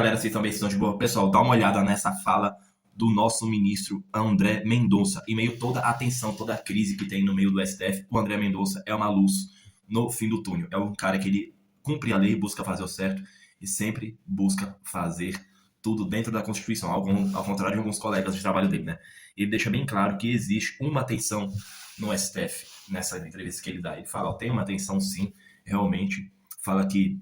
galera, vocês também estão de boa. Pessoal, dá uma olhada nessa fala do nosso ministro André Mendonça. Em meio a toda a tensão, toda a crise que tem no meio do STF, o André Mendonça é uma luz no fim do túnel. É um cara que ele cumpre a lei, busca fazer o certo e sempre busca fazer tudo dentro da Constituição, ao contrário de alguns colegas de trabalho dele, né? Ele deixa bem claro que existe uma tensão no STF, nessa entrevista que ele dá. Ele fala, tem uma tensão sim, realmente. Fala que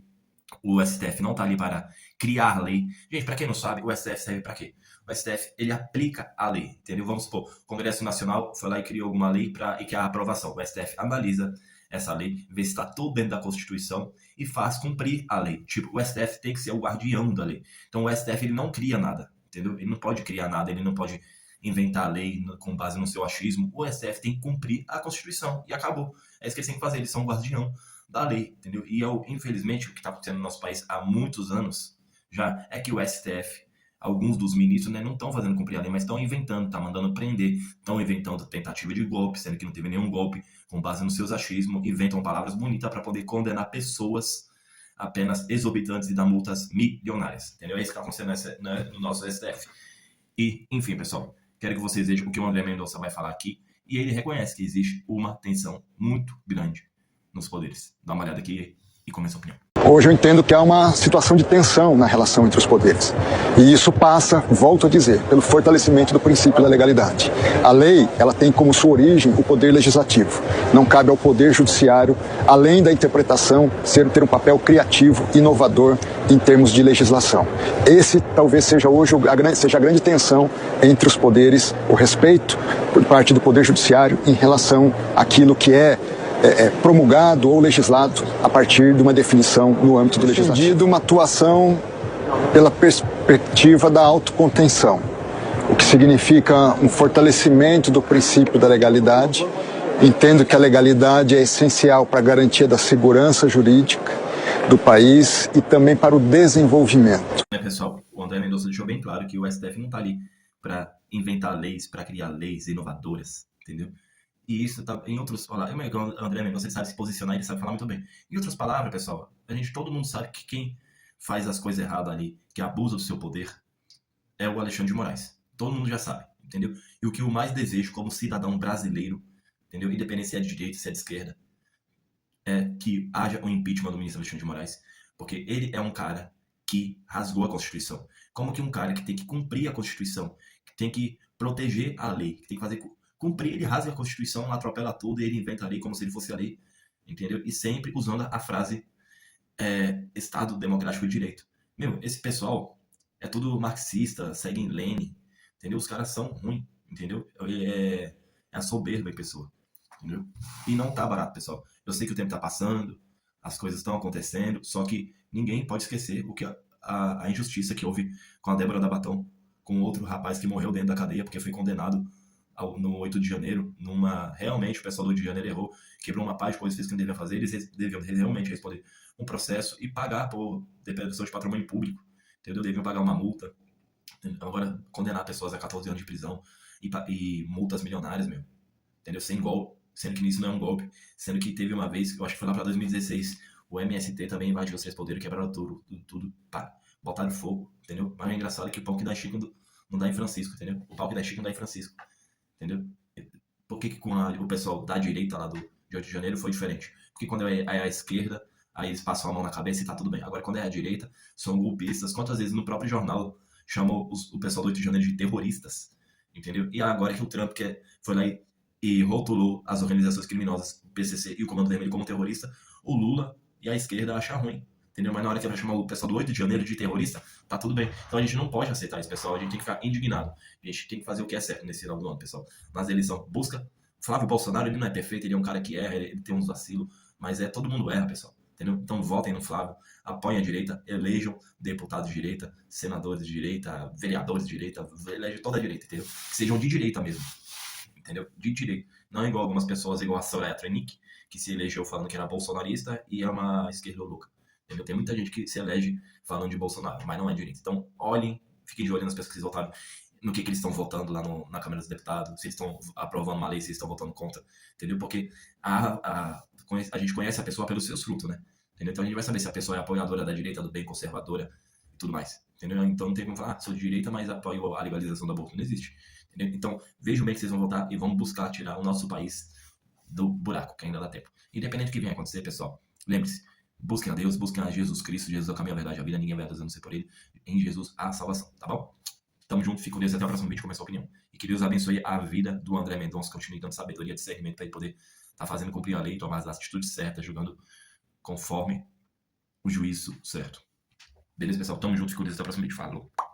o STF não está ali para criar lei. Gente, para quem não sabe, o STF serve para quê? O STF, ele aplica a lei, entendeu? Vamos supor, o Congresso Nacional foi lá e criou alguma lei e que a aprovação. O STF analisa essa lei, vê se está tudo dentro da Constituição e faz cumprir a lei. Tipo, o STF tem que ser o guardião da lei. Então o STF, ele não cria nada, entendeu? Ele não pode criar nada, ele não pode inventar a lei com base no seu achismo. O STF tem que cumprir a Constituição e acabou. É isso que eles têm que fazer, eles são o guardião da lei, entendeu? E infelizmente, o que está acontecendo no nosso país há muitos anos já é que o STF, alguns dos ministros, né, não estão fazendo cumprir a lei, mas estão inventando, estão mandando prender, estão inventando tentativa de golpe, sendo que não teve nenhum golpe, com base nos seus achismos, inventam palavras bonitas para poder condenar pessoas apenas exorbitantes e dar multas milionárias, entendeu? É isso que está acontecendo no nosso STF. E, enfim, pessoal, quero que vocês vejam o que o André Mendonça vai falar aqui, e ele reconhece que existe uma tensão muito grande nos poderes. Dá uma olhada aqui e comece a opinião. Hoje eu entendo que há uma situação de tensão na relação entre os poderes. E isso passa, volto a dizer, pelo fortalecimento do princípio da legalidade. A lei, ela tem como sua origem o poder legislativo. Não cabe ao poder judiciário, além da interpretação, ter um papel criativo, inovador em termos de legislação. Esse talvez seja hoje a grande tensão entre os poderes, o respeito por parte do poder judiciário em relação àquilo que é promulgado ou legislado a partir de uma definição no âmbito do legislativo. Uma atuação pela perspectiva da autocontenção, o que significa um fortalecimento do princípio da legalidade. Entendo que a legalidade é essencial para a garantia da segurança jurídica do país e também para o desenvolvimento. Pessoal, o André Mendonça deixou bem claro que o STF não está ali para inventar leis, para criar leis inovadoras, entendeu? E isso tá em outras palavras. O André Mendonça sabe se posicionar, ele sabe falar muito bem. Em outras palavras, pessoal, todo mundo sabe que quem faz as coisas erradas ali, que abusa do seu poder, é o Alexandre de Moraes. Todo mundo já sabe, entendeu? E o que eu mais desejo como cidadão brasileiro, entendeu? Independente se é de direita, se é de esquerda, é que haja um impeachment do ministro Alexandre de Moraes, porque ele é um cara que rasgou a Constituição. Como que um cara que tem que cumprir a Constituição, que tem que proteger a lei, que tem que fazer cumprir, ele rasga a Constituição, atropela tudo e ele inventa a lei como se ele fosse a lei, entendeu? E sempre usando a frase Estado Democrático de Direito. Meu, esse pessoal é tudo marxista, segue em Lenin, entendeu? Os caras são ruins, entendeu? É a soberba em pessoa, entendeu? E não tá barato, pessoal. Eu sei que o tempo tá passando, as coisas estão acontecendo, só que ninguém pode esquecer o que a injustiça que houve com a Débora Dabatão, com outro rapaz que morreu dentro da cadeia porque foi condenado no 8 de janeiro, realmente o pessoal do 8 de janeiro errou, quebrou uma parte, coisas que não deviam fazer, eles deviam realmente responder um processo e pagar por depreciação de patrimônio público, entendeu? Deviam pagar uma multa. Agora, condenar pessoas a 14 anos de prisão e multas milionárias, meu, entendeu? Sem golpe, sendo que isso não é um golpe, sendo que teve uma vez, eu acho que foi lá pra 2016, o MST também invadiu os três poderes, quebraram tudo, pá, botaram fogo, entendeu? Mas é engraçado que o pau que dá em Chico não dá em Francisco, entendeu? O pau que dá em Chico não dá em Francisco. Entendeu? Por que com o pessoal da direita lá de 8 de janeiro foi diferente? Porque quando é a esquerda, aí eles passam a mão na cabeça e tá tudo bem. Agora, quando é a direita, são golpistas. Quantas vezes no próprio jornal chamou o pessoal do 8 de janeiro de terroristas? Entendeu? E agora que o Trump foi lá e rotulou as organizações criminosas, o PCC e o Comando Vermelho como terrorista, o Lula e a esquerda acham ruim. Entendeu? Mas na hora que vai chamar o pessoal do 8 de janeiro de terrorista, tá tudo bem. Então a gente não pode aceitar isso, pessoal. A gente tem que ficar indignado. A gente tem que fazer o que é certo nesse final do ano, pessoal. Nas eleições, busca. Flávio Bolsonaro, ele não é perfeito, ele é um cara que erra, ele tem uns vacilos, mas todo mundo erra, pessoal. Entendeu? Então votem no Flávio, apoiem a direita, elejam deputados de direita, senadores de direita, vereadores de direita, elege toda a direita, entendeu? Que sejam de direita mesmo. Entendeu? De direita. Não é igual algumas pessoas, igual a Soraya Tronic, que se elegeu falando que era bolsonarista e é uma esquerda louca. Entendeu? Tem muita gente que se elege falando de Bolsonaro, mas não é direito. Então, olhem, fiquem de olho nas pessoas que vocês votaram, no que eles estão votando lá na Câmara dos Deputados, se eles estão aprovando uma lei, se eles estão votando contra, entendeu? Porque a gente conhece a pessoa pelos seus frutos, né? Entendeu? Então a gente vai saber se a pessoa é apoiadora da direita, do bem, conservadora e tudo mais. entendeu? Então não tem como falar, sou de direita, mas apoio a legalização do aborto. Não existe, entendeu? Então vejam bem que vocês vão votar e vão buscar tirar o nosso país do buraco, que ainda dá tempo. Independente do que venha acontecer, pessoal, lembre-se, busquem a Deus, busquem a Jesus Cristo. Jesus é o caminho, a verdade, a vida, ninguém vai a Deus a não ser por ele. Em Jesus há salvação, tá bom? Tamo junto, fico com Deus, até o próximo vídeo com a sua opinião. E que Deus abençoe a vida do André Mendonça, continue dando sabedoria e discernimento para ele poder estar fazendo cumprir a lei, tomar as atitudes certas, julgando conforme o juízo certo. Beleza, pessoal? Tamo junto, fico com Deus, até o próximo vídeo. Falou!